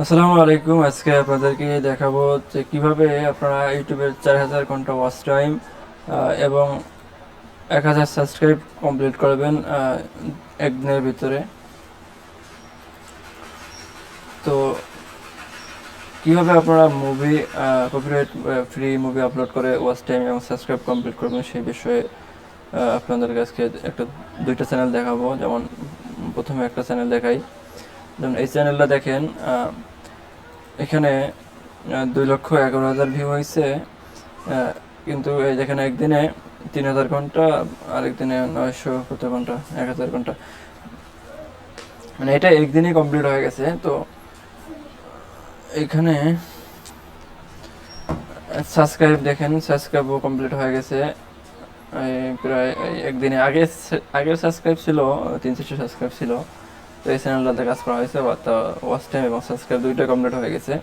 আসসালামু আলাইকুম। আজকে আপনাদেরকে দেখাবো যে কিভাবে আপনারা ইউটিউবের 4000 ঘন্টা ওয়াচ টাইম এবং 1000 সাবস্ক্রাইব কমপ্লিট করবেন একদিনের ভিতরে। তো কিভাবে আপনারা movie copyright free movie upload করে ওয়াচ টাইম এবং সাবস্ক্রাইব কমপ্লিট করবেন সেই বিষয়ে আপনাদের কাছে দুইটা চ্যানেল দেখাবো। যেমন প্রথমে একটা চ্যানেল দেখাই। যেমন এই চ্যানেলটা দেখেন, এখানে 2,11,000 ভিউ হয়েছে, কিন্তু এই যেখানে একদিনে 3,000 ঘন্টা, আরেকদিনে 900 কত ঘন্টা, 1,000 ঘন্টা, মানে এটা একদিনই কমপ্লিট হয়ে গেছে। তো এখানে সাবস্ক্রাইব দেখেন, সাবস্ক্রাইবও কমপ্লিট হয়ে গেছে প্রায় একদিনে। আগে সাবস্ক্রাইব ছিল 300 সাবস্ক্রাইব ছিল। তো এই চ্যানেলটাতে কাজ করা হয়েছে, ওয়াচ টাইম এবং সাবস্ক্রাইব দুইটা কমপ্লিট হয়ে গেছে।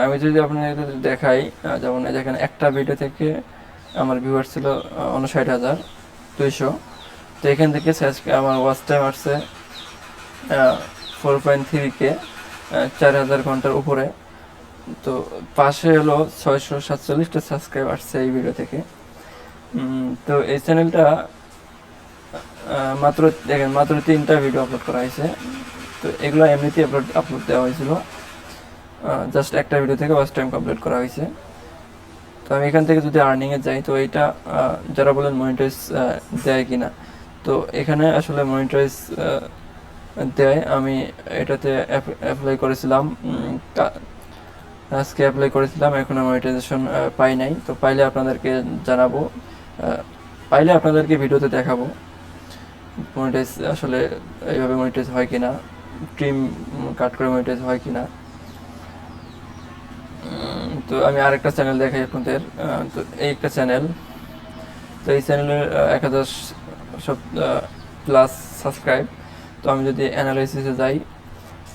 আমি যদি আপনাদের দেখাই, যেমন যেখানে একটা ভিডিও থেকে আমার ভিউয়ার ছিল 59,200। তো এখান থেকে আমার ওয়াচ টাইম আসছে 4.3K, 4,000 ঘন্টার উপরে। তো পাশে হলো 647টা সাবস্ক্রাইব আসছে এই ভিডিও থেকে। তো এই চ্যানেলটা মাত্র দেখেন, মাত্র 3টা ভিডিও আপলোড করা হয়েছে। তো এগুলো এমনিতেই আপলোড দেওয়া হয়েছিল, জাস্ট একটা ভিডিও থেকে ওয়াচ টাইম কমপ্লিট করা হয়েছে। তো আমি এখান থেকে যদি আর্নিংয়ে যাই, তো এইটা যারা বলেন মনিটাইজ দেয় কিনা, তো এখানে আসলে মনিটাইজ দেয়। আমি এটাতে অ্যাপ্লাই করেছিলাম, আজকে অ্যাপ্লাই করেছিলাম, এখনও মনিটাইজেশন পাই নাই। তো পাইলে আপনাদেরকে জানাবো, পাইলে আপনাদেরকে ভিডিওতে দেখাবো মনিটাইজ আসলে এইভাবে মনিটাইজ হয় কিনা, ট্রিম কাট করে মনিটাইজ হয় কিনা। তো আমি আরেকটা চ্যানেল দেখাই আপনাদের। তো এই একটা চ্যানেল, তো এই চ্যানেলের 1,000 সব প্লাস সাবস্ক্রাইব। তো আমি যদি অ্যানালাইসিসে যাই,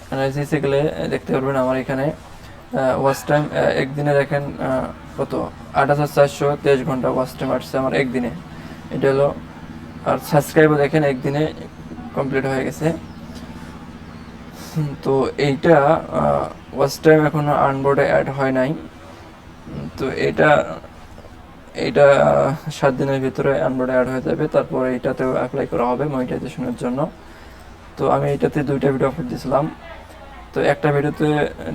অ্যানালাইসিসে গেলে দেখতে পারবেন আমার এখানে ওয়াচ টাইম একদিনে দেখেন কত, 8,423 ঘন্টা ওয়াচ টাইম আসছে আমার একদিনে। এটা হলো, আর সাবস্ক্রাইবও দেখেন একদিনে কমপ্লিট হয়ে গেছে। তো এইটা ওয়াচ টাইম এখনও আর্নবোর্ডে অ্যাড হয় নাই। তো এটা এইটা 7 দিনের ভিতরে আনবোর্ডে অ্যাড হয়ে যাবে। তারপর এইটাতেও অ্যাপ্লাই করা হবে মনিটাইজেশনের জন্য। তো আমি এইটাতে দুইটা ভিডিও আপলোড দিয়েছিলাম। তো একটা ভিডিওতে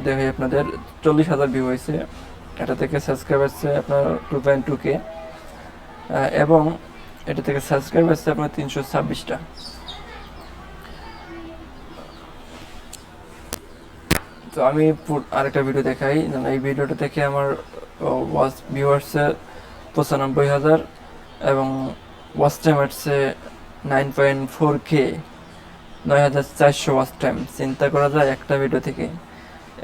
দেখে আপনাদের 40,000 ভিউ হয়েছে, এটা থেকে সাবস্ক্রাইব আসছে আপনার 2.2K, এবং এটা থেকে সাবস্ক্রাইব আসছে আপনার 326টা। তো আমি আরেকটা ভিডিও দেখাই। এই ভিডিওটা থেকে আমার ওয়াচ ভিউয়ার্সে 95,000 এবং ওয়াচ টাইম আসছে 9.4K, 9,400 ওয়াচ টাইম। চিন্তা করা যায় একটা ভিডিও থেকে,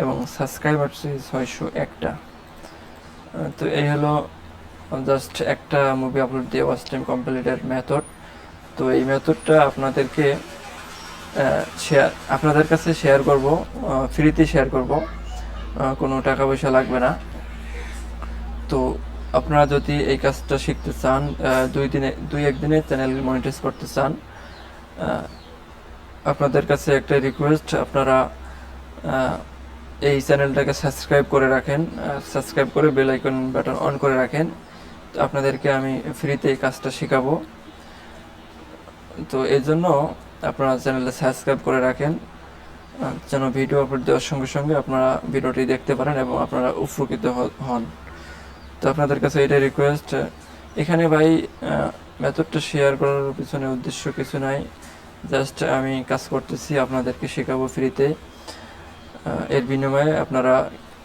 এবং সাবস্ক্রাইব আসছে 601টা। তো এই হলো জাস্ট একটা মুভি আপলোড দিয়ে ওয়াচ টাইম কমপ্লিটের মেথড। তো এই মেথডটা আপনাদের কাছে শেয়ার করব, ফ্রিতে শেয়ার করব, কোনো টাকা পয়সা লাগবে না। তো আপনারা যদি এই কাজটা শিখতে চান, 2-1 দিনে চ্যানেল মনিটাইজ করতে চান, আপনাদের কাছে একটা রিকোয়েস্ট, আপনারা এই চ্যানেলটাকে সাবস্ক্রাইব করে রাখেন, সাবস্ক্রাইব করে বেল আইকন বাটন অন করে রাখেন। তো আপনাদেরকে আমি ফ্রিতে এই কাজটা শেখাবো। তো এই জন্য আপনারা চ্যানেলটা সাবস্ক্রাইব করে রাখেন, যেন ভিডিও আপলোড দেওয়ার সঙ্গে সঙ্গে আপনারা ভিডিওটি দেখতে পারেন এবং আপনারা উপকৃত হন। তো আপনাদের কাছে এটাই রিকোয়েস্ট। এখানে ভাই মেথডটা শেয়ার করার পিছনে উদ্দেশ্য কিছু নাই, জাস্ট আমি কাজ করতেছি, আপনাদেরকে শেখাবো ফ্রিতে। এর বিনিময়ে আপনারা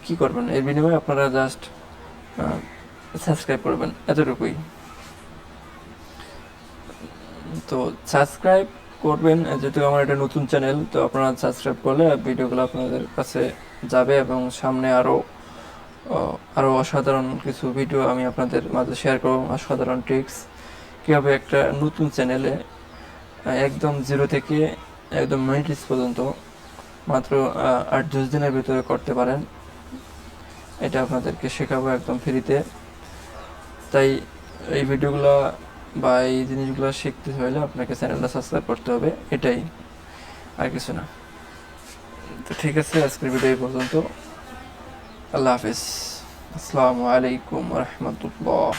কি করবেন, এর বিনিময়ে আপনারা জাস্ট সাবস্ক্রাইব করবেন, এতটুকুই। তো সাবস্ক্রাইব করবেন, যেহেতু আমার এটা নতুন চ্যানেল। তো আপনারা সাবস্ক্রাইব করলে ভিডিওগুলো আপনাদের কাছে যাবে, এবং সামনে আরও অসাধারণ কিছু ভিডিও আমি আপনাদের মাঝে শেয়ার করব। অসাধারণ ট্রিক্স, কীভাবে একটা নতুন চ্যানেলে একদম জিরো থেকে একদম মনিটাইজ পর্যন্ত মাত্র 8-10 দিনের ভিতরে করতে পারেন, এটা আপনাদেরকে শেখাবো একদম ফ্রিতে। তাই এই ভিডিওগুলো বা এই জিনিসগুলো শিখতে হলে আপনাকে চ্যানেলটা সাবস্ক্রাইব করতে হবে, এটাই, আর কিছু না। তো ঠিক আছে, আজকের ভিডিও এই পর্যন্ত। আল্লাহ হাফিজ। আসসালামু আলাইকুম রহমতুল্লাহ।